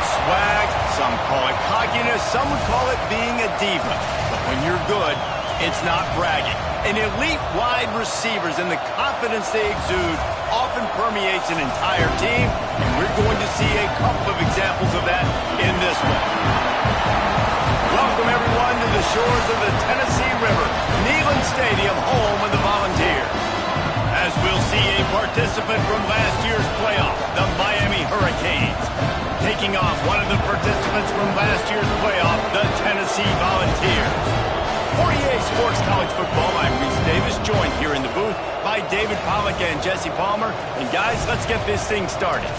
swag, some call it cockiness, some would call it being a diva. But when you're good, it's not bragging. An elite wide receivers and the confidence they exude often permeates an entire team, and we're going to see a couple of examples of that in this one. Welcome, everyone, to the shores of the Tennessee River, Neyland Stadium, home of the Volunteers. As we'll see a participant from last year's playoff, the Miami Hurricanes, taking on one of the participants from last year's playoff, the Tennessee Volunteers. 48 Sports College Football, I'm Reese Davis, joined here in the booth by David Pollack and Jesse Palmer. And guys, let's get this thing started.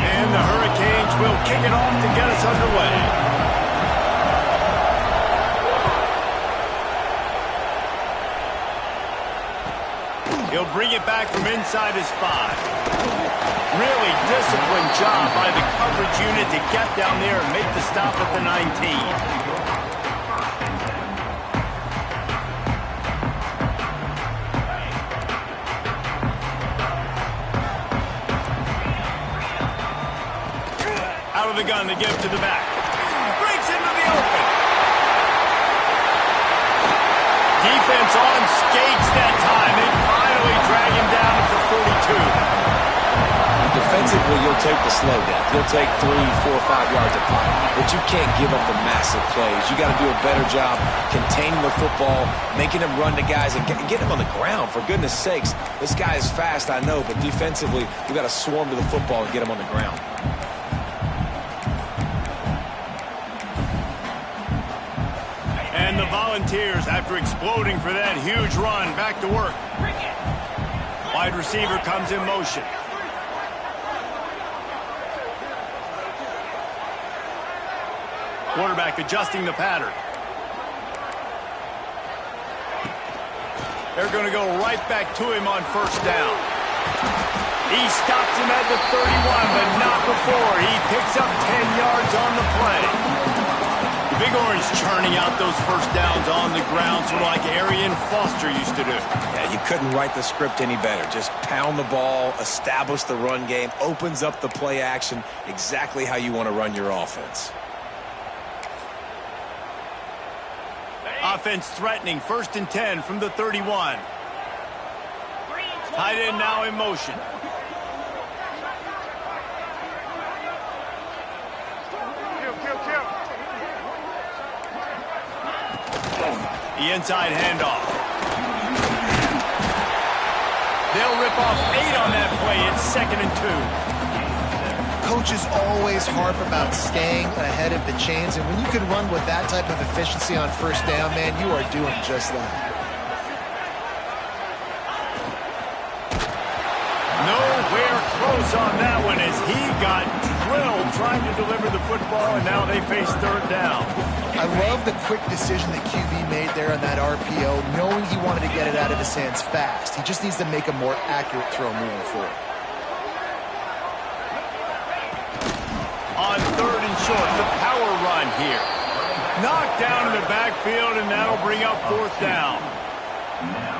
And the Hurricanes will kick it off to get us underway. He'll bring it back from inside his 5. Really disciplined job by the coverage unit to get down there and make the stop at the 19. Out of the gun to give to the back. Breaks into the open. Defense on skates that time. They finally drag him down at the 42. Defensively, you'll take the slow down. You'll take 3, 4, 5 yards a pop. But you can't give up the massive plays. You got to do a better job containing the football, making him run to guys, and get him on the ground. For goodness sakes, this guy is fast, I know, but defensively, we got to swarm to the football and get him on the ground. And the Volunteers, after exploding for that huge run, back to work. Wide receiver comes in motion. Quarterback adjusting the pattern. They're going to go right back to him on first down. He stops him at the 31, but not before. He picks up 10 yards on the play. Big Orange churning out those first downs on the ground, sort of like Arian Foster used to do. Yeah, you couldn't write the script any better. Just pound the ball, establish the run game, opens up the play action, exactly how you want to run your offense. Offense threatening, 1st and 10 from the 31. Tight end now in motion. The inside handoff. They'll rip off 8 on that play. It's 2nd and 2. Coaches always harp about staying ahead of the chains, and when you can run with that type of efficiency on first down, man, you are doing just that. Nowhere close on that one as he got drilled trying to deliver the football, and now they face 3rd down. I love the quick decision that QB made there on that RPO, knowing he wanted to get it out of his hands fast. He just needs to make a more accurate throw moving forward. On 3rd and short, the power run here. Knocked down in the backfield, and that'll bring up 4th down.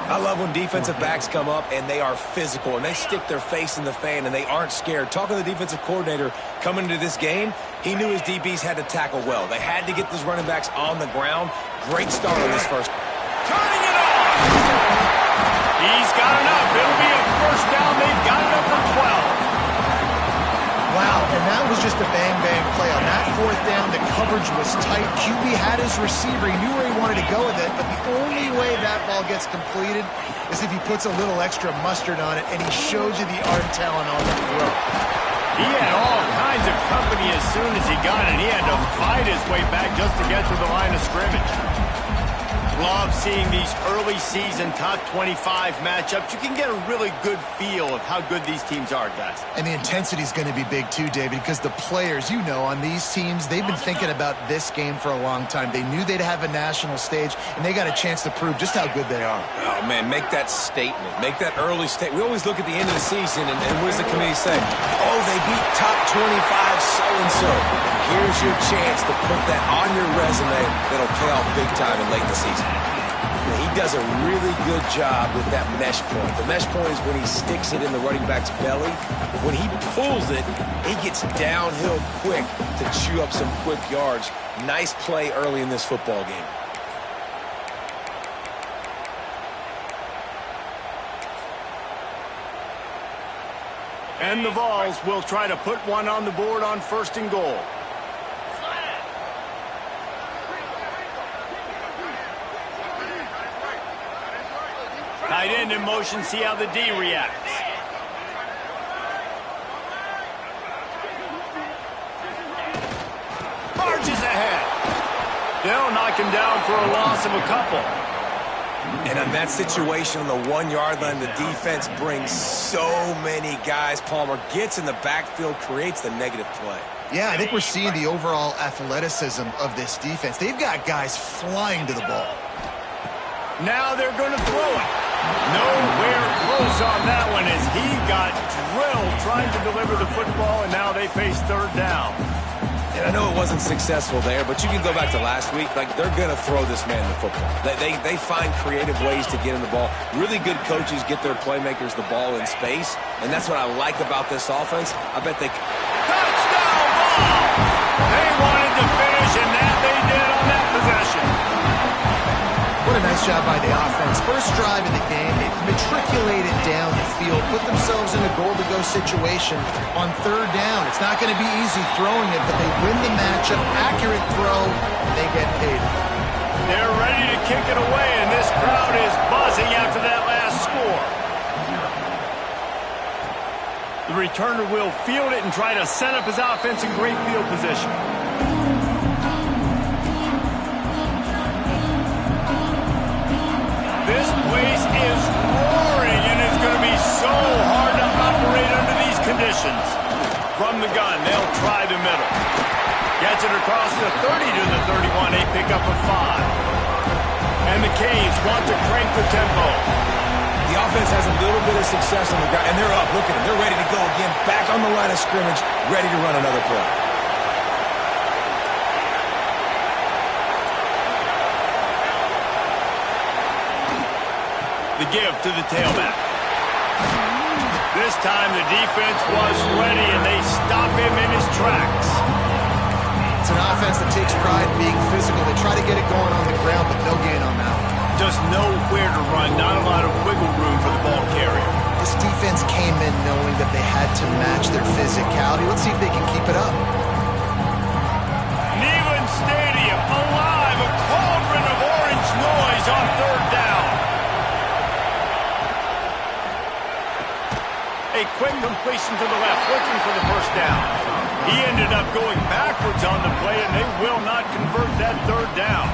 I love when defensive backs come up and they are physical and they stick their face in the fan and they aren't scared. Talking to the defensive coordinator coming into this game, he knew his DBs had to tackle well. They had to get those running backs on the ground. Great start on this first. Turning it on! He's got enough. It'll be a 1st down. They've got it up for 12. Wow, and that was just a bang-bang play. On that 4th down, the coverage was tight. QB had his receiver. He knew where he wanted to go with it, but the only way that ball gets completed is if he puts a little extra mustard on it, and he shows you the arm talent on that throw. He had all kinds of company as soon as he got it. He had to fight his way back just to get to the line of scrimmage. Love seeing these early season top 25 matchups. You can get a really good feel of how good these teams are, guys. And the intensity is going to be big too, David, because the players, you know, on these teams, they've been thinking about this game for a long time. They knew they'd have a national stage, and they got a chance to prove just how good they are. Oh, man, make that statement. Make that early statement. We always look at the end of the season, and what does the committee say? Oh, they beat top 25 so-and-so. Here's your chance to put that on your resume that'll pay off big time and late in the season. He does a really good job with that mesh point. The mesh point is when he sticks it in the running back's belly. When he pulls it, he gets downhill quick to chew up some quick yards. Nice play early in this football game. And the Vols will try to put one on the board on 1st and goal. Tight end in motion, see how the D reacts. Marches ahead. They'll knock him down for a loss of a couple. And on that situation on the 1-yard line, the defense brings so many guys. Palmer gets in the backfield, creates the negative play. Yeah, I think we're seeing the overall athleticism of this defense. They've got guys flying to the ball. Now they're going to throw it. Nowhere close on that one as he got drilled trying to deliver the football, and now they face 3rd down. And I know it wasn't successful there, but you can go back to last week. Like, they're going to throw this man the football. They find creative ways to get him the ball. Really good coaches get their playmakers the ball in space, and that's what I like about this offense. I bet they... Touchdown ball! They wanted to finish, and that they did on that possession. What a nice job by the offense. First drive of the game, they matriculated down the field, put themselves in a goal-to-go situation on 3rd down. It's not going to be easy throwing it, but they win the matchup. Accurate throw, they get paid. They're ready to kick it away, and this crowd is buzzing after that last score. The returner will field it and try to set up his offense in great field position. This place is roaring, and it's going to be so hard to operate under these conditions. From the gun, they'll try the middle. Gets it across the 30 to the 31. They pick up a 5. And the Canes want to crank the tempo. The offense has a little bit of success on the ground, and they're up. Look at them. They're ready to go again. Back on the line of scrimmage, ready to run another play. The give to the tailback. This time the defense was ready, and they stop him in his tracks. It's an offense that takes pride in being physical. They try to get it going on the ground, but no gain on that one. Just nowhere to run, not a lot of wiggle room for the ball carrier. This defense came in knowing that they had to match their physicality. Let's see if they can keep it up. Neyland Stadium alive, a cauldron of orange noise on 3rd down. A quick completion to the left, looking for the 1st down. He ended up going backwards on the play, and they will not convert that 3rd down.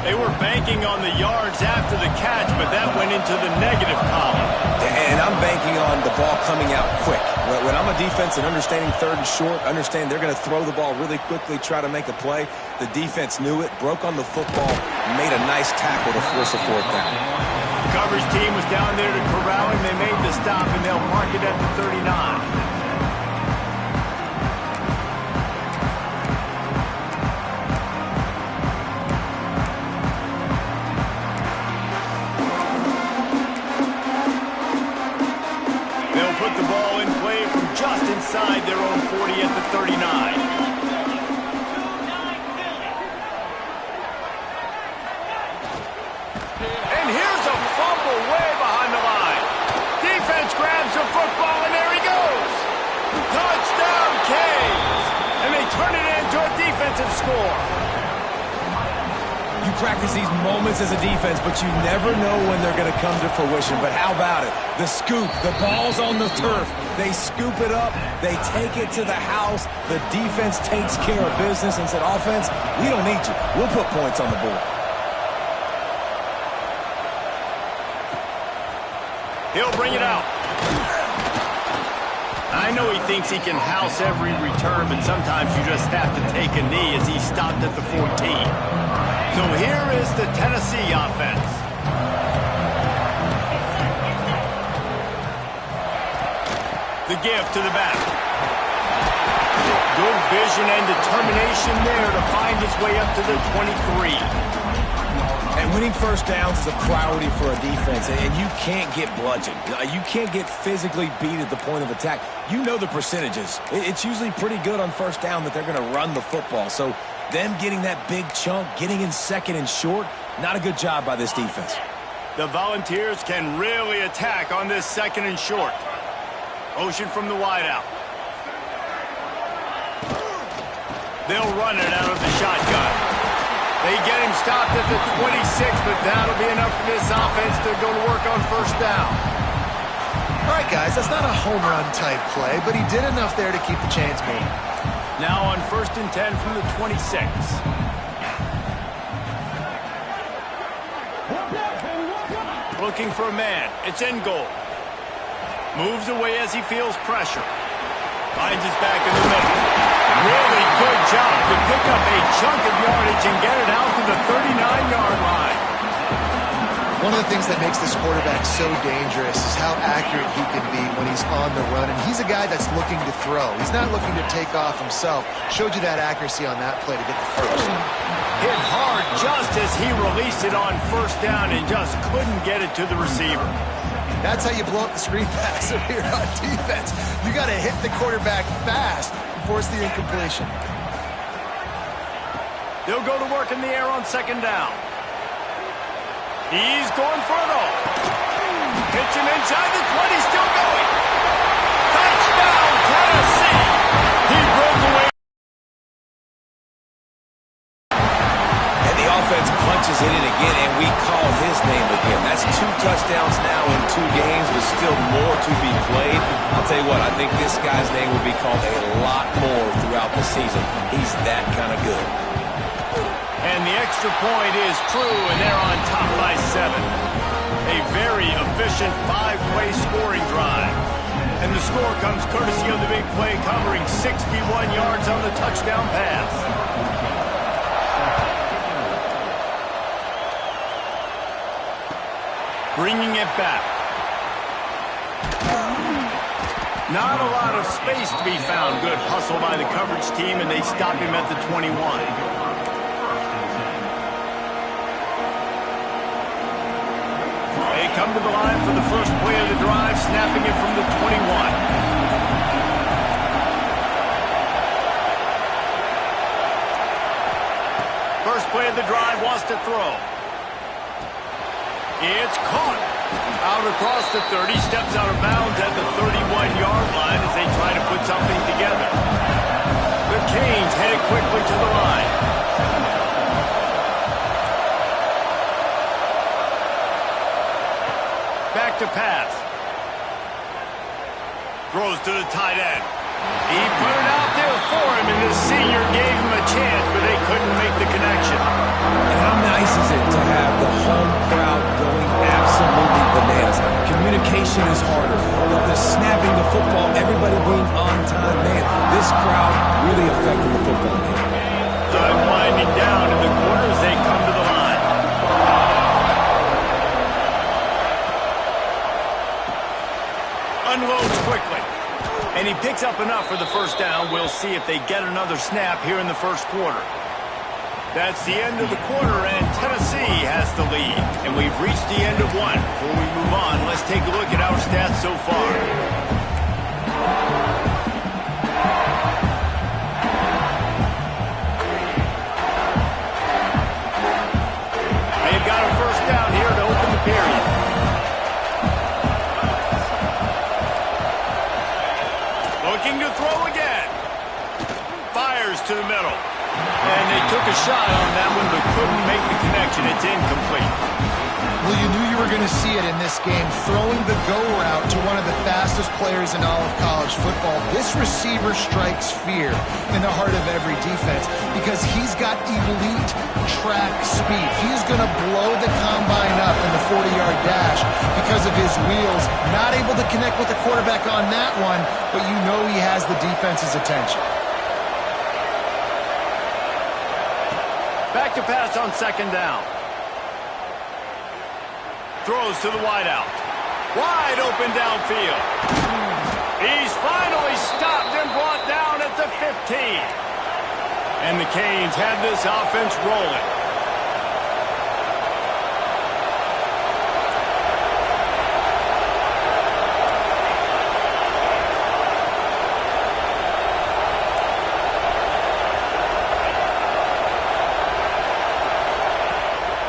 They were banking on the yards after the catch, but that went into the negative column. And I'm banking on the ball coming out quick. When I'm a defense and understanding 3rd and short, understand they're going to throw the ball really quickly, try to make a play. The defense knew it, broke on the football, made a nice tackle to force a 4th down. The coverage team was down there to corral him. They made the stop, and they'll mark it at the 39. They'll put the ball in play from just inside their own 40 at the 39. Grabs the football, and there he goes. Touchdown, Canes. And they turn it into a defensive score. You practice these moments as a defense, but you never know when they're going to come to fruition. But how about it? The scoop, the ball's on the turf. They scoop it up. They take it to the house. The defense takes care of business and said, offense, we don't need you. We'll put points on the board. He'll bring it out. I know he thinks he can house every return, but sometimes you just have to take a knee as he stopped at the 14. So here is the Tennessee offense. The give to the back. Good vision and determination there to find his way up to the 23. And winning first downs is a priority for a defense, and you can't get bludgeoned. You can't get physically beat at the point of attack. You know the percentages. It's usually pretty good on first down that they're going to run the football. So them getting that big chunk, getting in second and short, not a good job by this defense. The Volunteers can really attack on this second and short. Motion from the wideout. They'll run it out of the shotgun. They get him stopped at the 26, but that'll be enough for this offense to go to work on first down. All right, guys, that's not a home run type play, but he did enough there to keep the chains moving. Now on 1st and 10 from the 26. Looking for a man. It's in goal. Moves away as he feels pressure. Finds his back in the middle. Really good job to pick up a chunk of yardage and get it out to the 39-yard line. One of the things that makes this quarterback so dangerous is how accurate he can be when he's on the run. And he's a guy that's looking to throw. He's not looking to take off himself. Showed you that accuracy on that play to get the first. Hit hard just as he released it on first down and just couldn't get it to the receiver. That's how you blow up the screen pass if you're on defense. You got to hit the quarterback fast and force the incompletion. They'll go to work in the air on second down. He's going for it all. Pitch him inside the 20, still going. Touchdown, Tennessee. He broke away. And the offense punches it in again, and we call his name again. That's 2 touchdowns now in 2 games, with still more to be played. I'll tell you what, I think this guy's name will be called a lot more throughout the season. He's that kind of good. And the extra point is true, and they're on top by 7. A very efficient 5-play scoring drive. And the score comes courtesy of the big play, covering 61 yards on the touchdown pass. Bringing it back. Not a lot of space to be found. Good hustle by the coverage team, and they stop him at the 21. They come to the line for the first play of the drive, snapping it from the 21. First play of the drive, wants to throw. It's caught. Out across the 30, steps out of bounds at the 31-yard line as they try to put something together. The Canes headed quickly to the line. Back to pass. Throws to the tight end. He put it out there for him, and the senior gave him a chance, but they couldn't make the connection. And how nice is it to have the home crowd going absolutely bananas? Communication is harder. The snapping the football, everybody being on time, man. This crowd really affecting the football game. Time winding down in the corner as they come to the line. Unloads quickly. And he picks up enough for the first down. We'll see if they get another snap here in the first quarter. That's the end of the quarter, and Tennessee has the lead. And we've reached the end of one. Before we move on, let's take a look at our stats so far. They've got a first down here to open the period. Looking to throw again. Fires to the middle. And they took a shot on that one, but couldn't make the connection. It's incomplete. Well, you knew you were going to see it in this game, throwing the go route to one of the fastest players in all of college football. This receiver strikes fear in the heart of every defense because he's got elite track speed. He's going to blow the combine up in the 40-yard dash because of his wheels. Not able to connect with the quarterback on that one, but you know he has the defense's attention. Back to pass on second down. Throws to the wideout. Wide open downfield. He's finally stopped and brought down at the the 15. And the Canes have this offense rolling.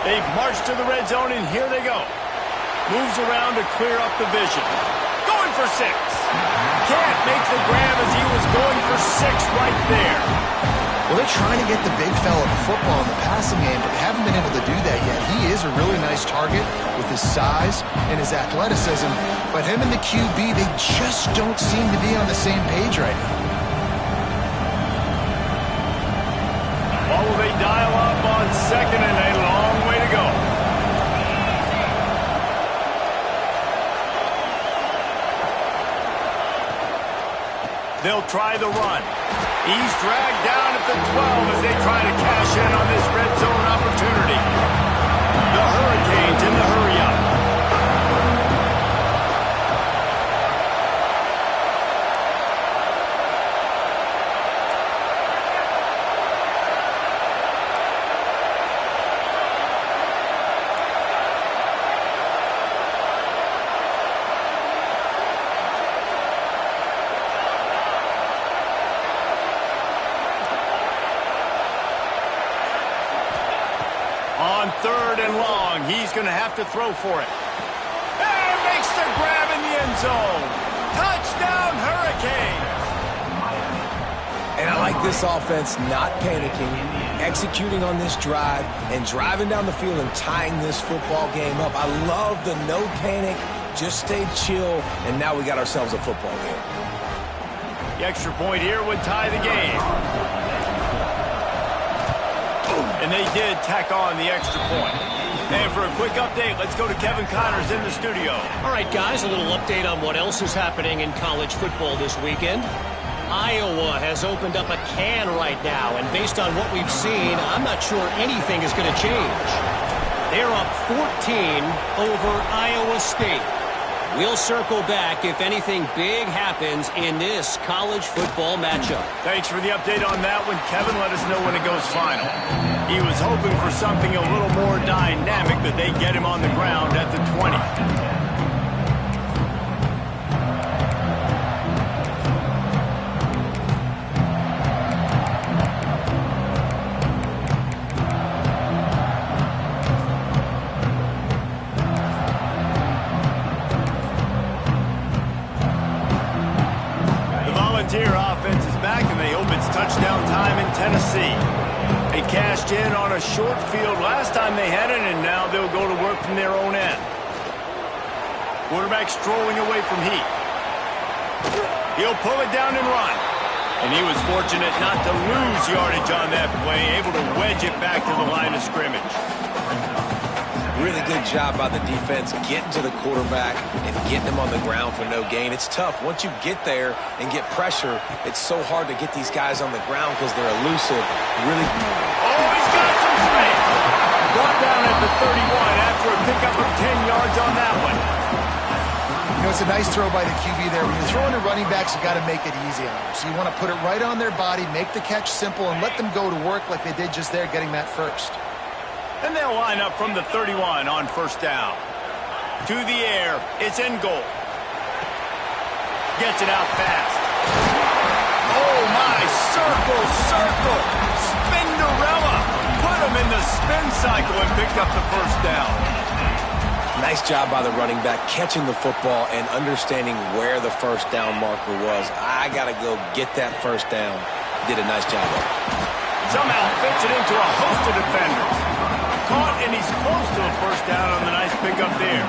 They've marched to the red zone, and here they go. Moves around to clear up the vision. Going for 6. Can't make the grab as he was going for 6 right there. Well, they're trying to get the big fella the football in the passing game, but they haven't been able to do that yet. He is a really nice target with his size and his athleticism, but him and the QB, they just don't seem to be on the same page right now. Or will they dial up on 2nd and a long way to go? They'll try the run. He's dragged down at the 12 as they try to cash in on this red zone opportunity. The Hurricanes in the hurry-up. On 3rd and long, he's going to have to throw for it. And makes the grab in the end zone. Touchdown, Hurricanes! And I like this offense not panicking, executing on this drive, and driving down the field and tying this football game up. I love the no panic, just stay chill, and now we got ourselves a football game. The extra point here would tie the game. And they did tack on the extra point. And for a quick update, let's go to Kevin Connors in the studio. All right, guys, a little update on what else is happening in college football this weekend. Iowa has opened up a can right now, and based on what we've seen, I'm not sure anything is going to change. They're up 14 over Iowa State. We'll circle back if anything big happens in this college football matchup. Thanks for the update on that one, Kevin. Let us know when it goes final. He was hoping for something a little more dynamic, but they get him on the ground at the 20. Offense is back, and they hope it's touchdown time in Tennessee. They cashed in on a short field last time they had it, and now they'll go to work from their own end. Quarterback strolling away from heat. He'll pull it down and run. And he was fortunate not to lose yardage on that play, able to wedge it back to the line of scrimmage. Really good job by the defense getting to the quarterback and getting him on the ground for no gain. It's tough. Once you get there and get pressure, it's so hard to get these guys on the ground because they're elusive. Really. Oh, he's got some space. Brought down at the 31 after a pickup of 10 yards on that one. You know, it's a nice throw by the QB there. When you're throwing to running backs, you got to make it easy on them. So you want to put it right on their body, make the catch simple, and let them go to work like they did just there, getting that first. And they'll line up from the 31 on 1st down. To the air, it's in goal. Gets it out fast. Oh my, circle, circle. Spinderella. Put him in the spin cycle and picked up the 1st down. Nice job by the running back catching the football and understanding where the 1st down marker was. I got to go get that 1st down. Did a nice job of it. Somehow fits it into a host of defenders. Caught, and he's close to a 1st down on the nice pickup there.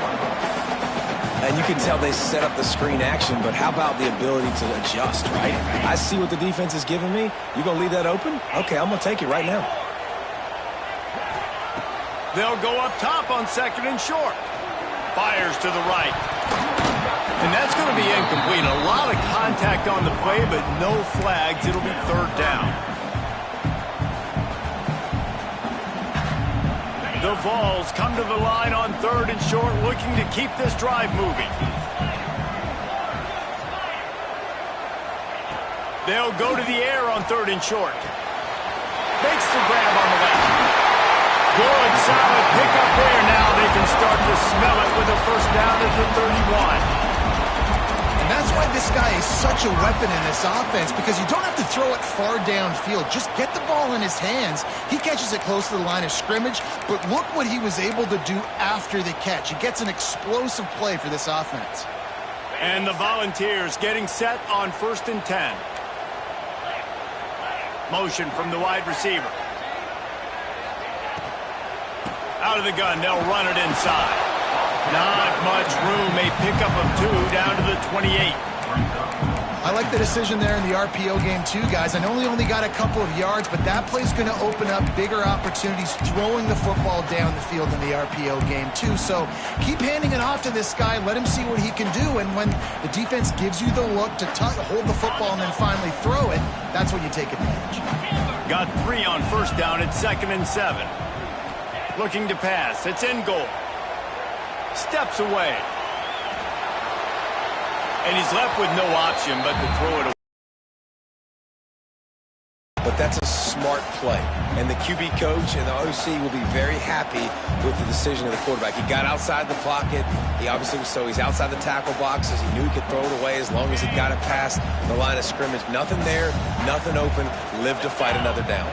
And you can tell they set up the screen action, but how about the ability to adjust, right? I see what the defense is giving me. You going to leave that open? Okay, I'm going to take it right now. They'll go up top on 2nd and short. Fires to the right. And that's going to be incomplete. A lot of contact on the play, but no flags. It'll be 3rd down. The Vols come to the line on 3rd and short, looking to keep this drive moving. They'll go to the air on 3rd and short. Makes the grab on the left. Good, solid pickup there. Now they can start to smell it with a first down at the 31. And that's why this guy is such a weapon in this offense, because you don't have to throw it far downfield. Just get the ball in his hands. He catches it close to the line of scrimmage, but look what he was able to do after the catch. He gets an explosive play for this offense. And the Volunteers getting set on 1st and 10. Motion from the wide receiver. Out of the gun, they'll run it inside. Not much room, a pickup of 2 down to the 28. I like the decision there in the RPO game too, guys. I know he only got a couple of yards, but that play's going to open up bigger opportunities throwing the football down the field in the RPO game too. So keep handing it off to this guy. Let him see what he can do. And when the defense gives you the look to hold the football and then finally throw it, that's when you take advantage. Got 3 on 1st down at 2nd and 7. Looking to pass. It's in goal. Steps away. And he's left with no option but to throw it away. But that's a smart play. And the QB coach and the OC will be very happy with the decision of the quarterback. He got outside the pocket. He obviously was, so he's outside the tackle boxes. He knew he could throw it away as long as he got it past the line of scrimmage. Nothing there, nothing open. Live to fight another down.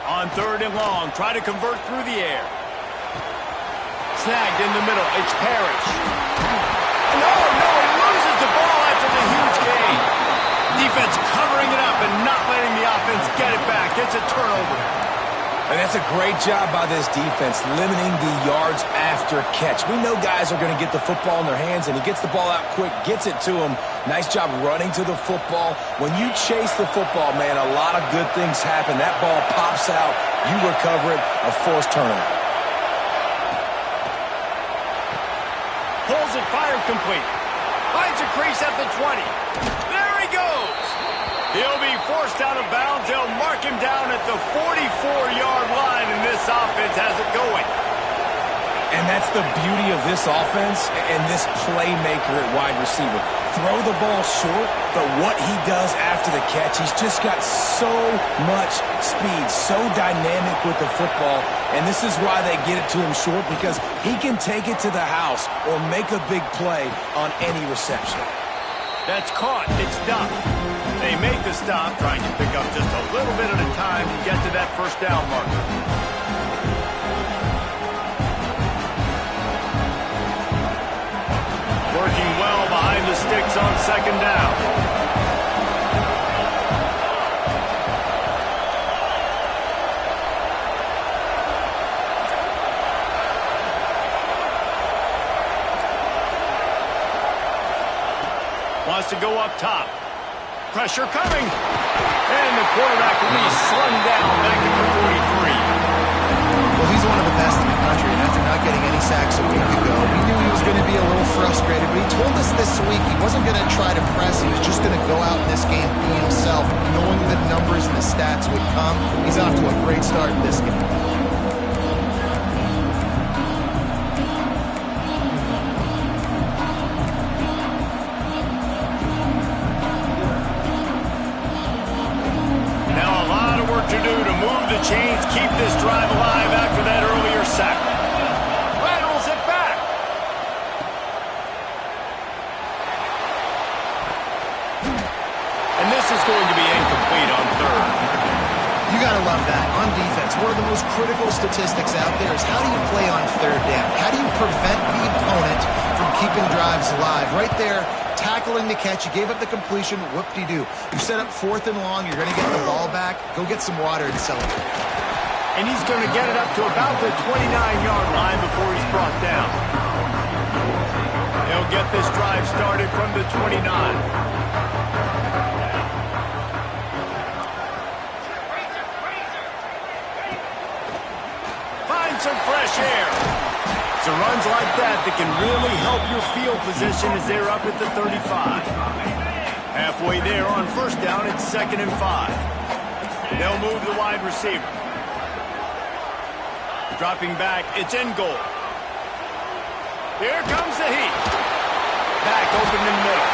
On 3rd and long, try to convert through the air. Snagged in the middle, it's Parrish. No, he loses the ball after the huge gain. Defense covering it up and not letting the offense get it back. It's a turnover. And that's a great job by this defense, limiting the yards after catch. We know guys are going to get the football in their hands, and he gets the ball out quick, gets it to him. Nice job running to the football. When you chase the football, man, a lot of good things happen. That ball pops out, you recover it, a forced turnover. Pulls it, fired complete. Finds a crease at the 20. There he goes. He'll be forced out of bounds. They'll mark him down at the 44-yard line, and this offense has it going. And that's the beauty of this offense and this playmaker at wide receiver. Throw the ball short, but what he does after the catch, he's just got so much speed, so dynamic with the football, and this is why they get it to him short, because he can take it to the house or make a big play on any reception. That's caught. It's done. They make the stop, trying to pick up just a little bit at a time to get to that first down marker. Working well behind the sticks on 2nd down. Wants to go up top. Pressure coming. And the quarterback will be slung down back at the 43. Well, he's one of the best in the country, and after not getting any sacks a week ago, we knew he was going to be a little frustrated, but he told us this week he wasn't going to try to press. He was just going to go out in this game, be himself, knowing the numbers and the stats would come. He's off to a great start in this game. Chains keep this drive alive after that earlier sack. Rattles it back. And this is going to be incomplete on 3rd. You gotta love that. On defense, one of the most critical statistics out there is how do you play on 3rd down? How do you prevent the opponent from keeping drives alive? Right there, tackling the catch. You gave up the completion. Whoop-de-doo. You set up 4th and long. You're going to get the ball back. Go get some water and celebrate. And he's going to get it up to about the 29-yard line before he's brought down. They'll get this drive started from the 29. Find some fresh air. It's runs like that that can really help your field position as they're up at the 35. Halfway there on 1st down, it's 2nd and 5. They'll move the wide receiver. Dropping back, it's in goal. Here comes the heat. Back open in the middle.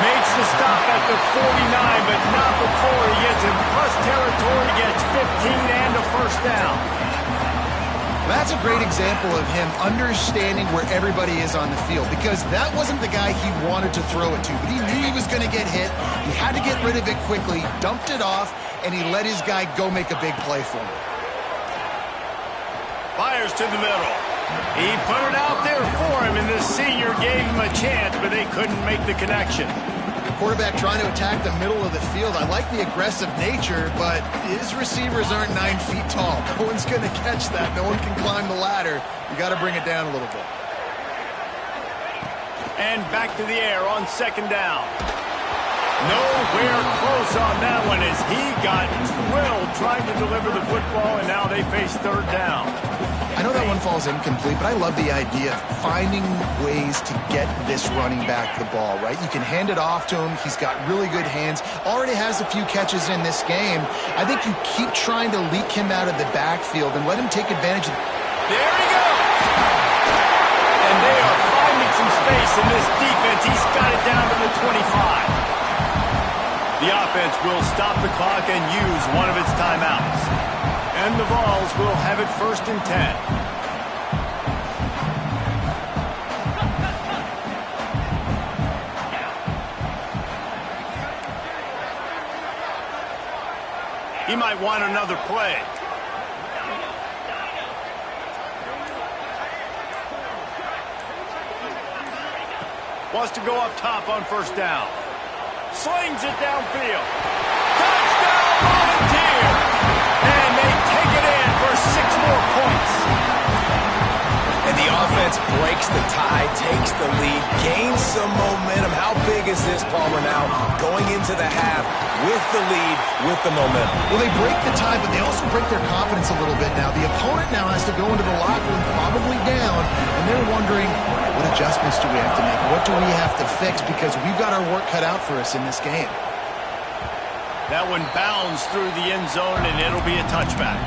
Makes the stop at the 49, but not before he gets in plus territory, gets 15 and a first down. That's a great example of him understanding where everybody is on the field, because that wasn't the guy he wanted to throw it to, but he knew he was going to get hit. He had to get rid of it quickly, dumped it off, and he let his guy go make a big play for him. Fires to the middle. He put it out there for him, and the senior gave him a chance, but they couldn't make the connection. Quarterback trying to attack the middle of the field. I like the aggressive nature, but his receivers aren't 9 feet tall. No one's going to catch that. No one can climb the ladder. You got to bring it down a little bit. And back to the air on second down. Nowhere close on that one as he got drilled trying to deliver the football, and now they face third down. I know that one falls incomplete, but I love the idea of finding ways to get this running back the ball, right? You can hand it off to him. He's got really good hands. Already has a few catches in this game. I think you keep trying to leak him out of the backfield and let him take advantage of. There he goes! And they are finding some space in this defense. He's got it down to the 25. The offense will stop the clock and use one of its timeouts. And the Vols will have it 1st and 10. He might want another play. Wants to go up top on first down. Slings it downfield. Touchdown, Volunteer! And they take it in for 6 more points. And the offense breaks the tie, takes the lead, gains some momentum. How big is this, Palmer, now going into the half with the lead, with the momentum? Well, they break the tie, but they also break their confidence a little bit now. The opponent now has to go into the locker room probably down, and they're wondering, what adjustments do we have to make? What do we have to fix? Because we've got our work cut out for us in this game. That one bounds through the end zone, and it'll be a touchback.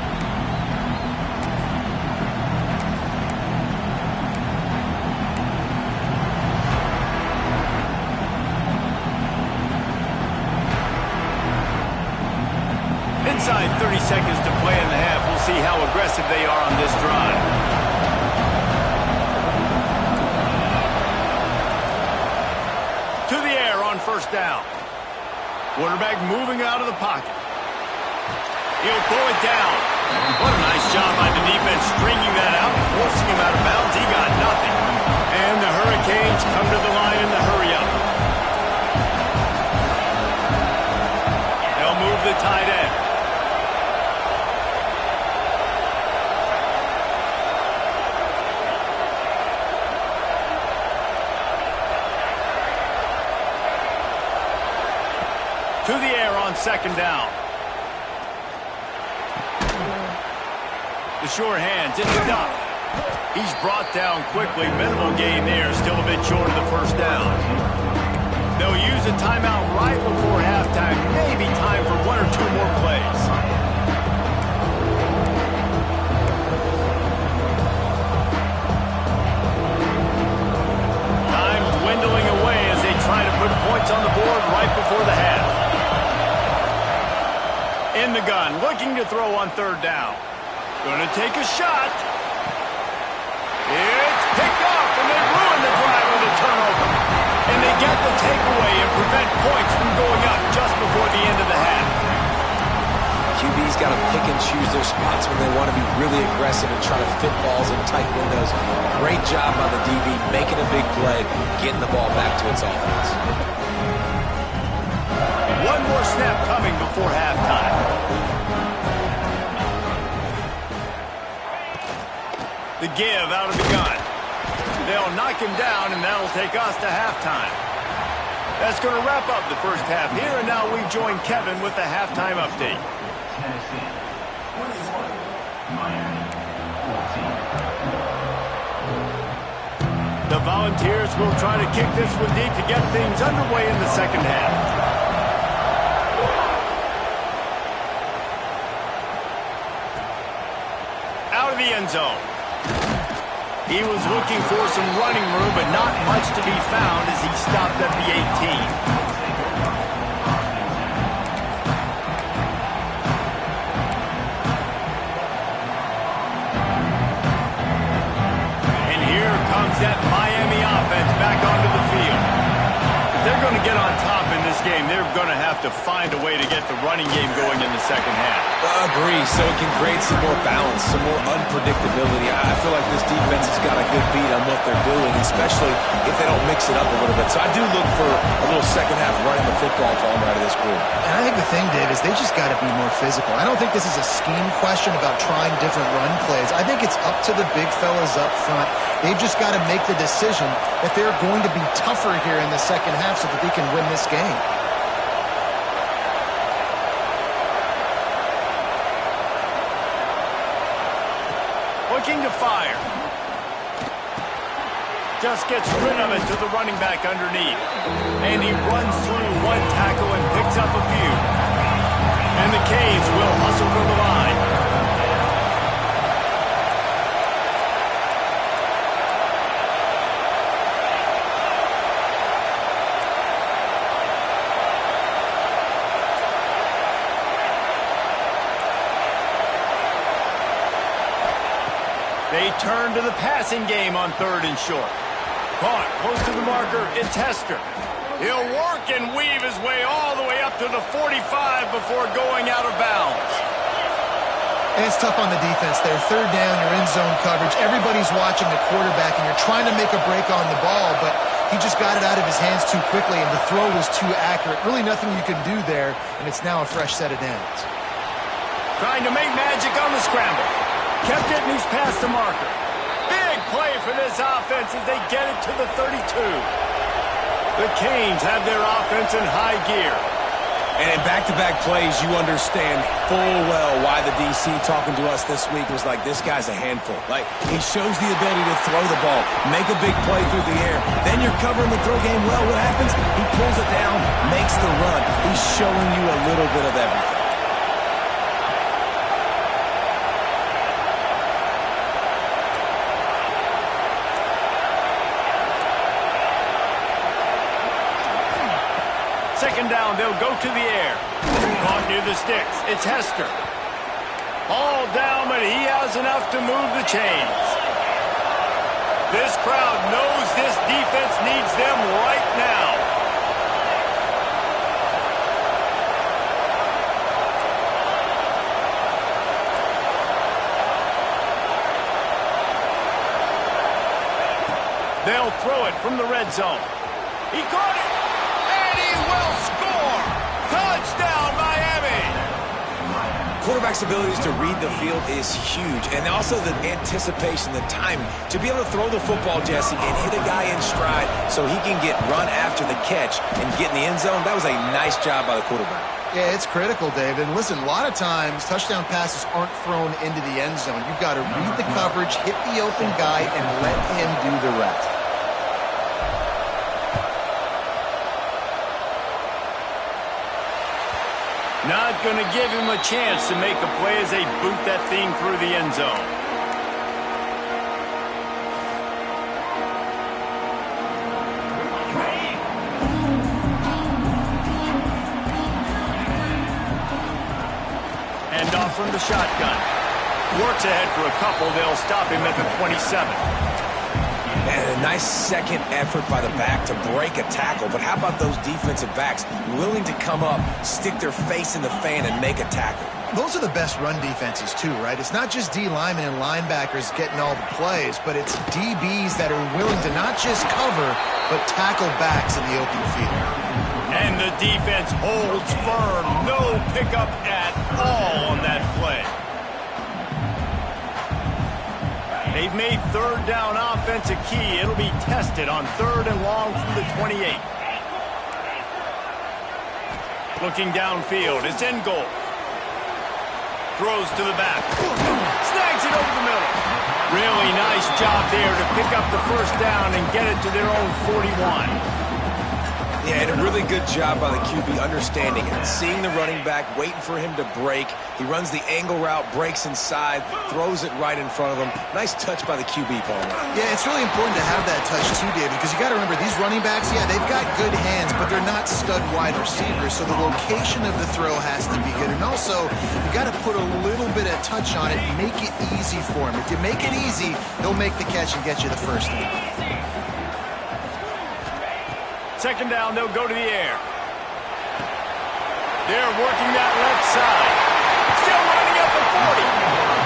Inside 30 seconds to play in the half. We'll see how aggressive they are on this drive. To the air on first down. Quarterback moving out of the pocket. He'll throw it down. What a nice job by the defense stringing that out, forcing him out of bounds. He got nothing. And the Hurricanes come to the line in the hurry-up. They'll move the tight end. To the air on second down. The sure hands, it's enough. He's brought down quickly. Minimal gain there, still a bit short of the first down. They'll use a timeout right before halftime. Maybe time for 1 or 2 more plays. Time dwindling away as they try to put points on the board right before the half. In the gun, looking to throw on third down. Going to take a shot. It's picked off, and they ruin the drive with a turnover. And they get the takeaway and prevent points from going up just before the end of the half. QB's got to pick and choose their spots when they want to be really aggressive and try to fit balls in tight windows. Great job by the DB, making a big play, getting the ball back to its offense. One more snap coming before halftime. The give out of the gun. They'll knock him down, and that'll take us to halftime. That's going to wrap up the first half here, and now we join Kevin with the halftime update. The Volunteers will try to kick this one deep to get things underway in the second half. Out of the end zone. He was looking for some running room, but not much to be found as he stopped at the 18. That Miami offense back onto the field. If they're going to get on top in this game, they're going to have to find a way to get the running game going in the second half. Agree, so it can create some more balance, some more unpredictability. I feel like this defense has got a good beat on what they're doing, especially if they don't mix it up a little bit. So I do look for a little second half running the football falling out of this group. And I think the thing, Dave, is they just got to be more physical. I don't think this is a scheme question about trying different run plays. I think it's up to the big fellas up front. They've just got to make the decision that they're going to be tougher here in the second half so that they can win this game. Looking to fire. Just gets rid of it to the running back underneath. And he runs through one tackle and picks up a few. And the Canes will hustle for the line. They turn to the passing game on 3rd and short. Caught close to the marker, it's Hester. He'll work and weave his way all the way up to the 45 before going out of bounds. And it's tough on the defense there. 3rd down, you're in zone coverage. Everybody's watching the quarterback, and you're trying to make a break on the ball, but he just got it out of his hands too quickly, and the throw was too accurate. Really nothing you can do there, and it's now a fresh set of downs. Trying to make magic on the scramble. Kept it, and he's past the marker. Big play for this offense as they get it to the 32. The Canes have their offense in high gear. And in back-to-back plays, you understand full well why the DC talking to us this week was like, this guy's a handful. Like, he shows the ability to throw the ball, make a big play through the air. Then you're covering the throw game well. What happens? He pulls it down, makes the run. He's showing you a little bit of everything. Second down, they'll go to the air. Caught near the sticks. It's Hester. All down, but he has enough to move the chains. This crowd knows this defense needs them right now. They'll throw it from the red zone. He caught it. Will score! Touchdown, Miami! Quarterback's abilities to read the field is huge, and also the anticipation, the timing. To be able to throw the football, Jesse, and hit a guy in stride so he can get run after the catch and get in the end zone, that was a nice job by the quarterback. Yeah, it's critical, Dave. And listen, a lot of times touchdown passes aren't thrown into the end zone. You've got to read the coverage, hit the open guy, and let him do the rest. Not going to give him a chance to make a play as they boot that thing through the end zone. And off from the shotgun. Works ahead for a couple. They'll stop him at the 27. And a nice second effort by the back to break a tackle. But how about those defensive backs willing to come up, stick their face in the fan, and make a tackle? Those are the best run defenses, too, right? It's not just D linemen and linebackers getting all the plays, but it's DBs that are willing to not just cover, but tackle backs in the open field. And the defense holds firm. No pickup at all on that play. They've made 3rd down offense a key. It'll be tested on 3rd and long from the 28. Looking downfield, it's in goal. Throws to the back. Snags it over the middle. Really nice job there to pick up the 1st down and get it to their own 41. Yeah, and a really good job by the QB understanding it. Seeing the running back, waiting for him to break. He runs the angle route, breaks inside, throws it right in front of him. Nice touch by the QB, Palmer. Yeah, it's really important to have that touch too, David, because you got to remember, these running backs, yeah, they've got good hands, but they're not stud wide receivers, so the location of the throw has to be good. And also, you got to put a little bit of touch on it, make it easy for him. If you make it easy, he'll make the catch and get you the first down. Second down, they'll go to the air. They're working that left side. Still running up the 40.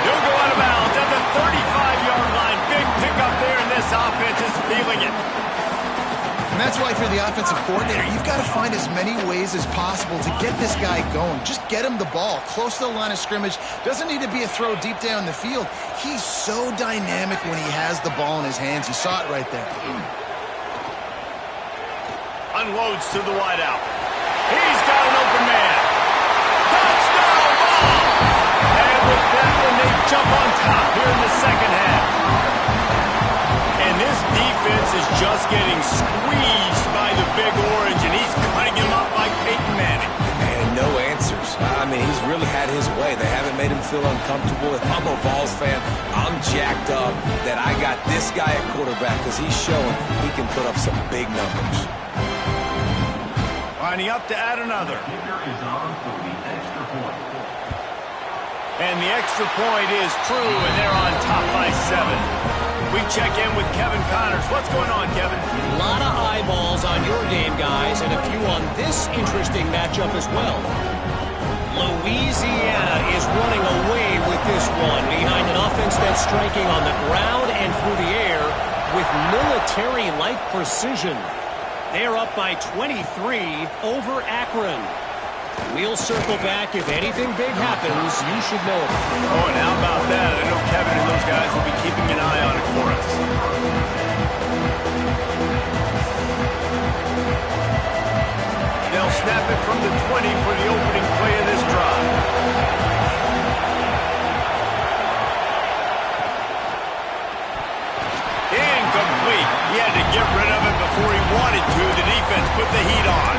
They'll go out of bounds at the 35-yard line. Big pickup there, and this offense is feeling it. And that's why, for the offensive coordinator, you've got to find as many ways as possible to get this guy going. Just get him the ball close to the line of scrimmage. Doesn't need to be a throw deep down the field. He's so dynamic when he has the ball in his hands. You saw it right there. Unloads to the wideout. He's got an open man. Touchdown ball! And with that one, they jump on top here in the second half. And this defense is just getting squeezed by the Big Orange, and he's cutting him up like Peyton Manning. And no answers. I mean, he's really had his way. They haven't made him feel uncomfortable. If I'm a Vols fan, I'm jacked up that I got this guy at quarterback because he's showing he can put up some big numbers. Lining up to add another. And the extra point is true, and they're on top by 7. We check in with Kevin Connors. What's going on, Kevin? A lot of eyeballs on your game, guys, and a few on this interesting matchup as well. Louisiana is running away with this one behind an offense that's striking on the ground and through the air with military-like precision. They're up by 23 over Akron. We'll circle back. If anything big happens, you should know it. Oh, and how about that? I know Kevin and those guys will be keeping an eye on it for us. They'll snap it from the 20 for the opening play of this drive. Incomplete. He had to get rid of it before he wanted to. The defense put the heat on.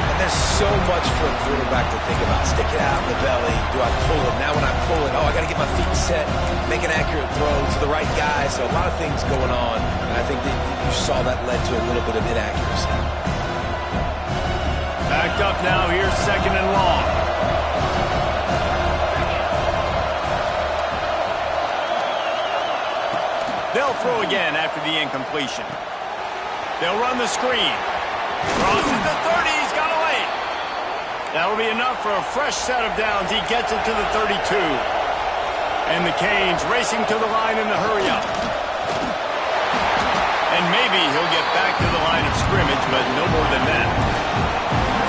And there's so much for a quarterback to think about. Stick it out in the belly. Do I pull it? Now when I pull it, I got to get my feet set, make an accurate throw to the right guy. So a lot of things going on. And I think that you saw that led to a little bit of inaccuracy. Backed up now. Here's second and long. They'll throw again after the incompletion. They'll run the screen. Crosses the 30. He's got away. That'll be enough for a fresh set of downs. He gets it to the 32. And the Canes racing to the line in the hurry-up. And maybe he'll get back to the line of scrimmage, but no more than that.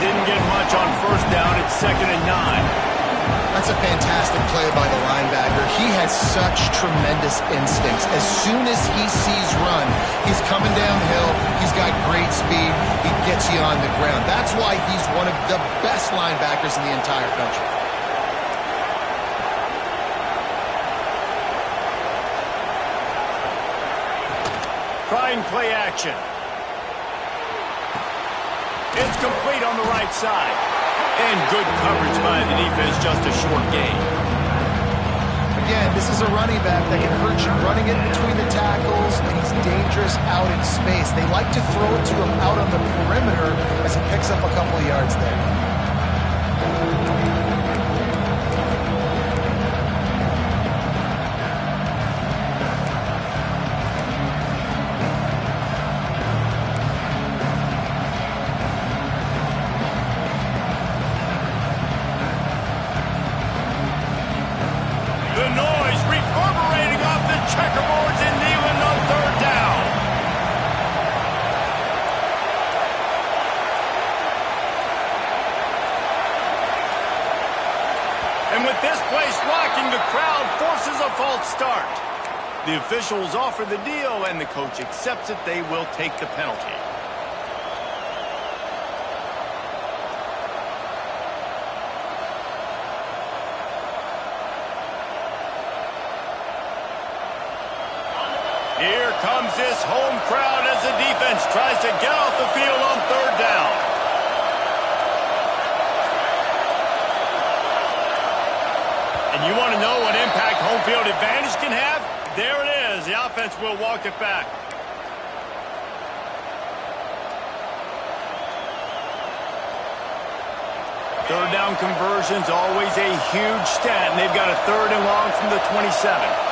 Didn't get much on first down. It's 2nd and 9. That's a fantastic play by the linebacker. He has such tremendous instincts. As soon as he sees run, he's coming downhill. He's got great speed. He gets you on the ground. That's why he's one of the best linebackers in the entire country. Trying play action. It's complete on the right side. And good coverage by the defense, just a short gain. Again, this is a running back that can hurt you running it between the tackles, and he's dangerous out in space. They like to throw it to him out on the perimeter as he picks up a couple of yards there. Checkerboards in Neyland on third down. And with this place rocking, the crowd forces a false start. The officials offer the deal, and the coach accepts it. They will take the penalty. Here comes this home crowd as the defense tries to get off the field on third down. And you want to know what impact home field advantage can have? There it is. The offense will walk it back. Third down conversion's always a huge stat, and they've got a 3rd and long from the 27.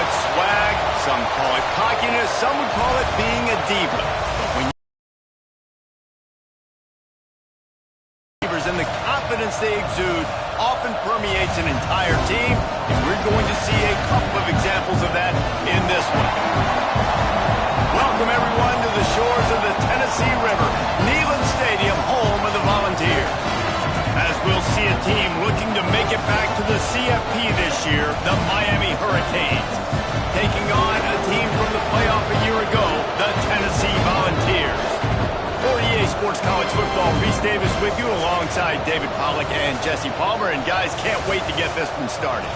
it swag, some call it cockiness, some would call it being a diva. But when and the confidence they exude often permeates an entire team, and we're going to see a couple of examples of that in this one. Welcome, everyone, to the shores of the Tennessee River, Neyland Stadium, home of the Volunteers. As we'll see a team looking to make it back to the CFP this year, the Miami Hurricanes, taking on a team from the playoff a year ago, the Tennessee Volunteers. For EA Sports College Football, Reese Davis with you alongside David Pollack and Jesse Palmer. And guys, can't wait to get this one started.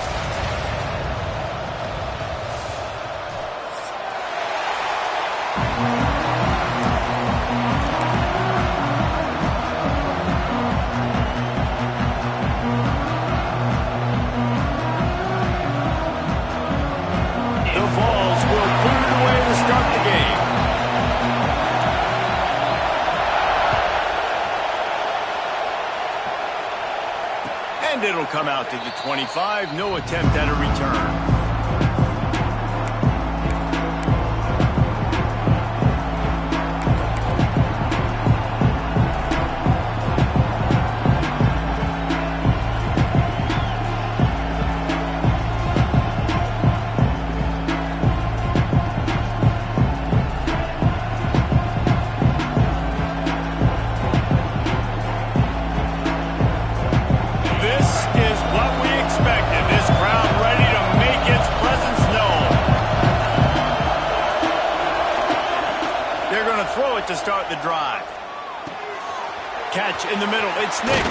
The Vols will put it away to start the game. And it'll come out to the 25. No attempt at a return. Throw it to start the drive. Catch in the middle. It's Nix.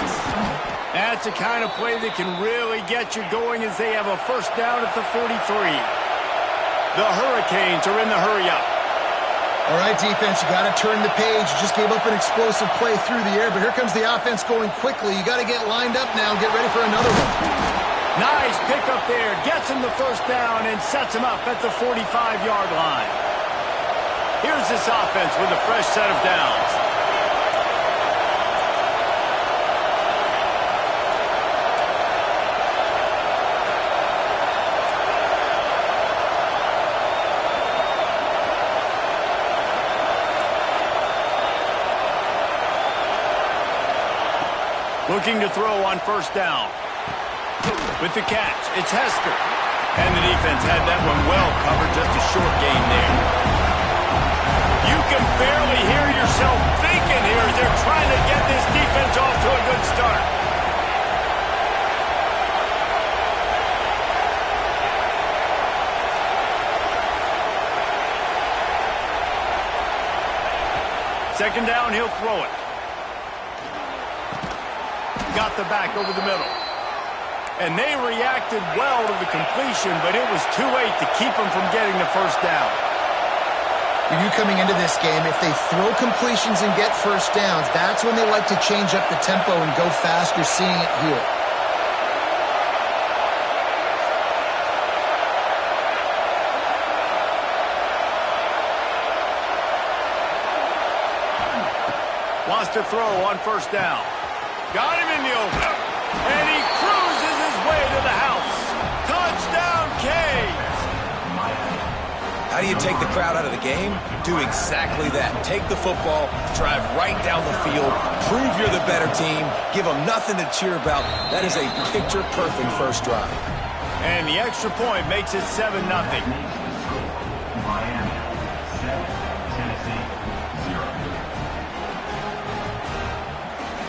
That's the kind of play that can really get you going as they have a first down at the 43. The Hurricanes are in the hurry-up. All right, defense, you got to turn the page. You just gave up an explosive play through the air, but here comes the offense going quickly. You got to get lined up now and get ready for another one. Nice pick up there. Gets him the first down and sets him up at the 45-yard line. Here's this offense with a fresh set of downs. Looking to throw on first down. With the catch, it's Hester. And the defense had that one well covered, just a short gain there. You can barely hear yourself thinking here as they're trying to get this defense off to a good start. Second down, he'll throw it. Got the back over the middle. And they reacted well to the completion, but it was too late to keep them from getting the first down. You knew coming into this game, if they throw completions and get first downs, that's when they like to change up the tempo and go fast. You're seeing it here. Wants to throw on first down. Got him in the open. And he cruises his way to the house. Touchdown, Canes! How do you take the crowd out of the game? Do exactly that. Take the football, drive right down the field, prove you're the better team, give them nothing to cheer about. That is a picture-perfect first drive. And the extra point makes it 7-0.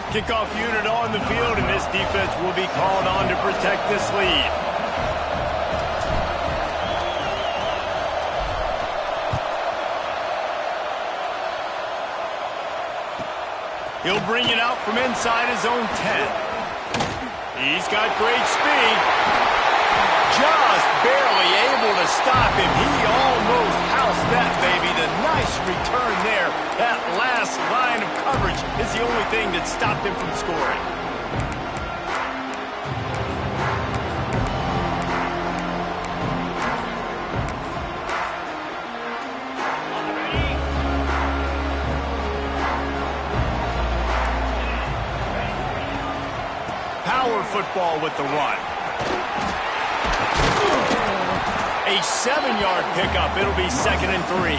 Kickoff unit on the field, and this defense will be called on to protect this lead. He'll bring it out from inside his own 10. He's got great speed. Just barely able to stop him. He almost housed that baby. The nice return there. That last line of coverage is the only thing that stopped him from scoring. Power football with the run. A A 7-yard pickup. It'll be 2nd and 3.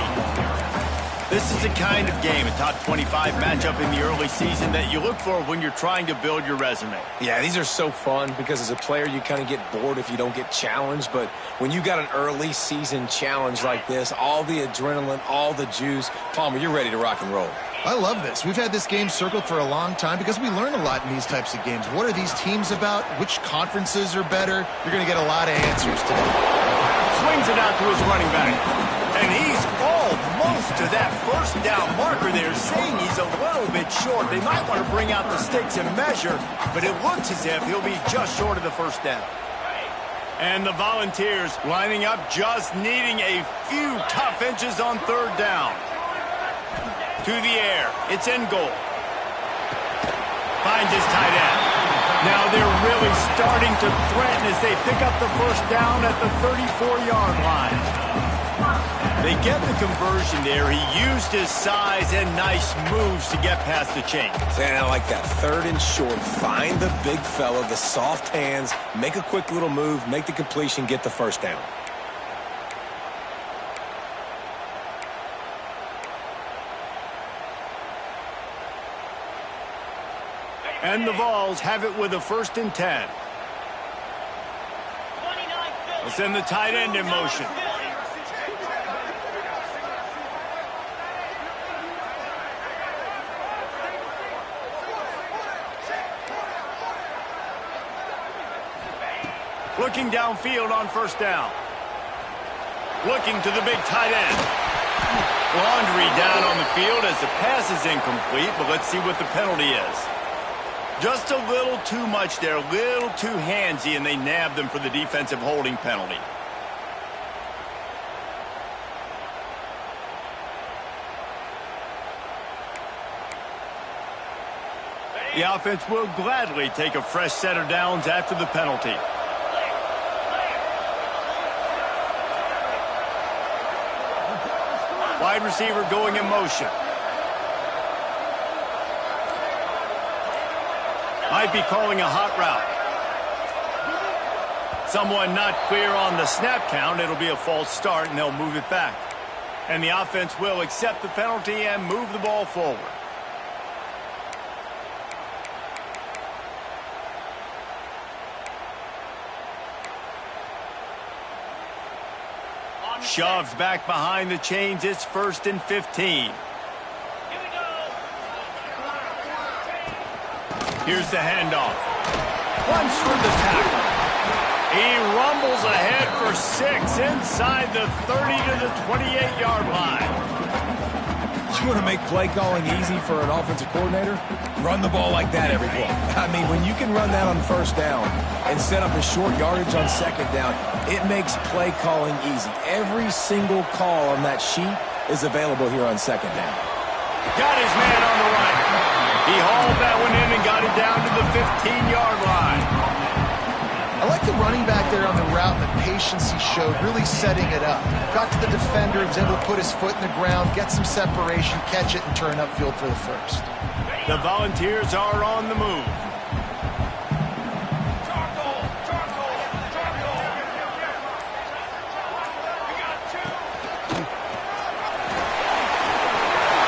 This is the kind of game, a top 25 matchup in the early season, that you look for when you're trying to build your resume. Yeah, these are so fun because as a player, you kind of get bored if you don't get challenged. But when you got an early season challenge like this, all the adrenaline, all the juice, Palmer, you're ready to rock and roll. I love this. We've had this game circled for a long time because we learn a lot in these types of games. What are these teams about? Which conferences are better? You're going to get a lot of answers today. Swings it out to his running back. And he's almost to that first down marker there, saying he's a little bit short. They might want to bring out the sticks and measure, but it looks as if he'll be just short of the first down. And the Volunteers lining up, just needing a few tough inches on 3rd down. To the air. It's in goal. Finds his tight end. Now they're really starting to threaten as they pick up the first down at the 34-yard line. They get the conversion there. He used his size and nice moves to get past the chains. And I like that. 3rd and short. Find the big fella, the soft hands, make a quick little move, make the completion, get the first down. And the Vols have it with a 1st and 10. They'll send the tight end in motion. Looking downfield on 1st down. Looking to the big tight end. Laundry down on the field as the pass is incomplete, but let's see what the penalty is. Just a little too much there, a little too handsy, and they nabbed them for the defensive holding penalty. The offense will gladly take a fresh set of downs after the penalty. Wide receiver going in motion. Might be calling a hot route. Someone not clear on the snap count. It'll be a false start, and they'll move it back. And the offense will accept the penalty and move the ball forward. Shoves back behind the chains. It's 1st and 15. Here's the handoff. Runs for the tackle. He rumbles ahead for 6 inside the 30 to the 28-yard line. You want to make play calling easy for an offensive coordinator? Run the ball like that every play. I mean, when you can run that on 1st down and set up a short yardage on 2nd down, it makes play calling easy. Every single call on that sheet is available here on 2nd down. Got his man on the right. He hauled that one in and got it down to the 15-yard line. I like the running back there on the route and the patience he showed, really setting it up. Got to the defender, was able to put his foot in the ground, get some separation, catch it, and turn upfield for the first. The Volunteers are on the move.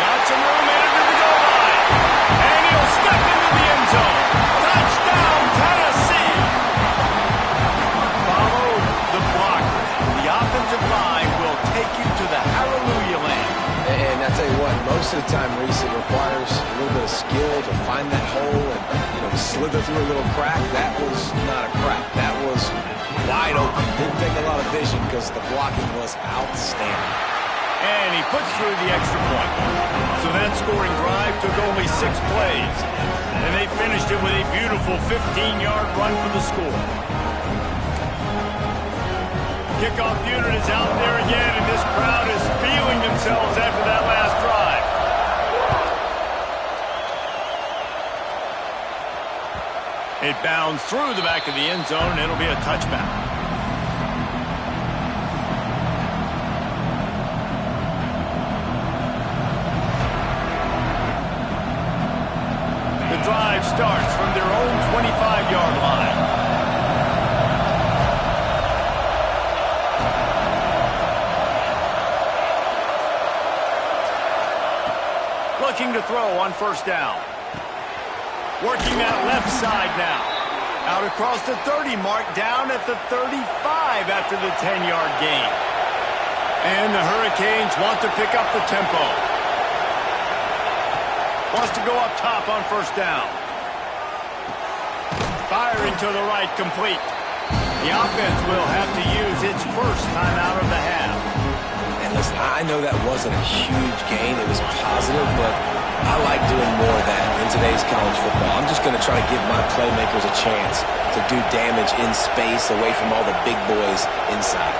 Got some room in it to the goal line. And he'll step into the end zone. Touchdown, Tennessee. Follow the blocker. The offensive line will take you to the hallelujah land. And I tell you what, most of the time, Reese, it requires a little bit of skill to find that hole and, slither through a little crack. That was not a crack. That was wide open. Didn't take a lot of vision because the blocking was outstanding. And he puts through the extra point. So that scoring drive took only 6 plays. And they finished it with a beautiful 15-yard run for the score. Kickoff unit is out there again, and this crowd is feeling themselves after that last drive. It bounds through the back of the end zone, and it'll be a touchback. The drive starts from their own 25-yard line. Looking to throw on first down. Working that left side now. Out across the 30 mark, down at the 35 after the 10-yard gain. And the Hurricanes want to pick up the tempo. Wants to go up top on first down. Firing to the right, complete. The offense will have to use its first timeout of the half. And listen, I know that wasn't a huge gain. It was positive, but I like doing more of that in today's college football. I'm just going to try to give my playmakers a chance to do damage in space away from all the big boys inside.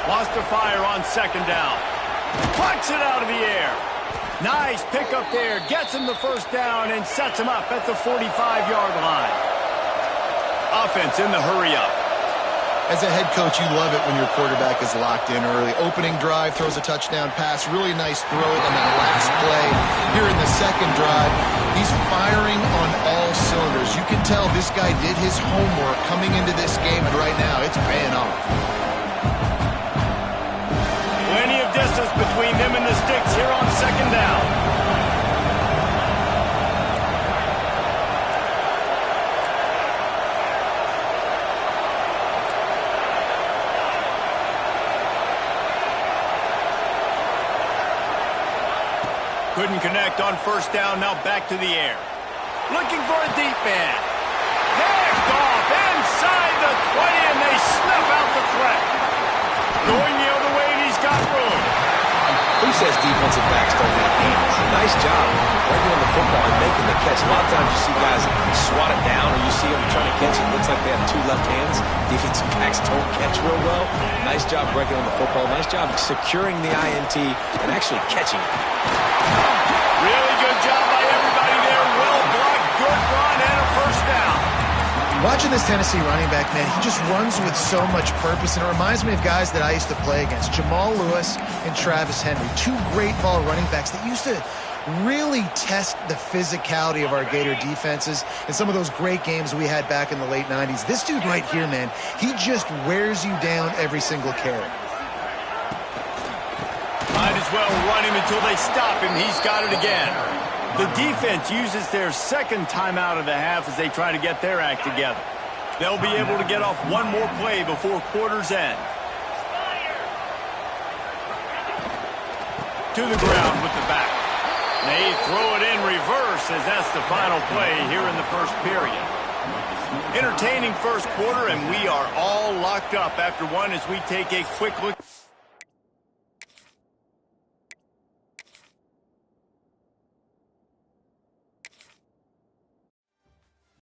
Wants to fire on second down. Plucks it out of the air. Nice pickup there. Gets him the first down and sets him up at the 45-yard line. Offense in the hurry-up. As a head coach, you love it when your quarterback is locked in early. Opening drive, throws a touchdown pass. Really nice throw on that last play. Here in the second drive, he's firing on all cylinders. You can tell this guy did his homework coming into this game, and right now it's paying off. Plenty of distance between them and the sticks here on second down. Couldn't connect on first down, now back to the air. Looking for a deep man. Picked off inside the 20, and they snuff out the threat. Going the other way, and he's got room. Who says defensive backs don't have hands? Nice job working on the football and making the catch. A lot of times you see guys swat it down, or you see them trying to catch it. It looks like they have two left hands. Defensive backs don't catch real well. Nice job breaking on the football. Nice job securing the INT and actually catching it. Really good job by everybody there. Well blocked, good run, and a first down. Watching this Tennessee running back, man, he just runs with so much purpose, and it reminds me of guys that I used to play against, Jamal Lewis and Travis Henry, two great ball running backs that used to really test the physicality of our Gator defenses in some of those great games we had back in the late 90s. This dude right here, man, he just wears you down every single carry. Might as well run him until they stop him. He's got it again. The defense uses their second timeout of the half as they try to get their act together. They'll be able to get off one more play before quarter's end. To the ground with the back. They throw it in reverse as that's the final play here in the first period. Entertaining first quarter, and we are all locked up after one as we take a quick look.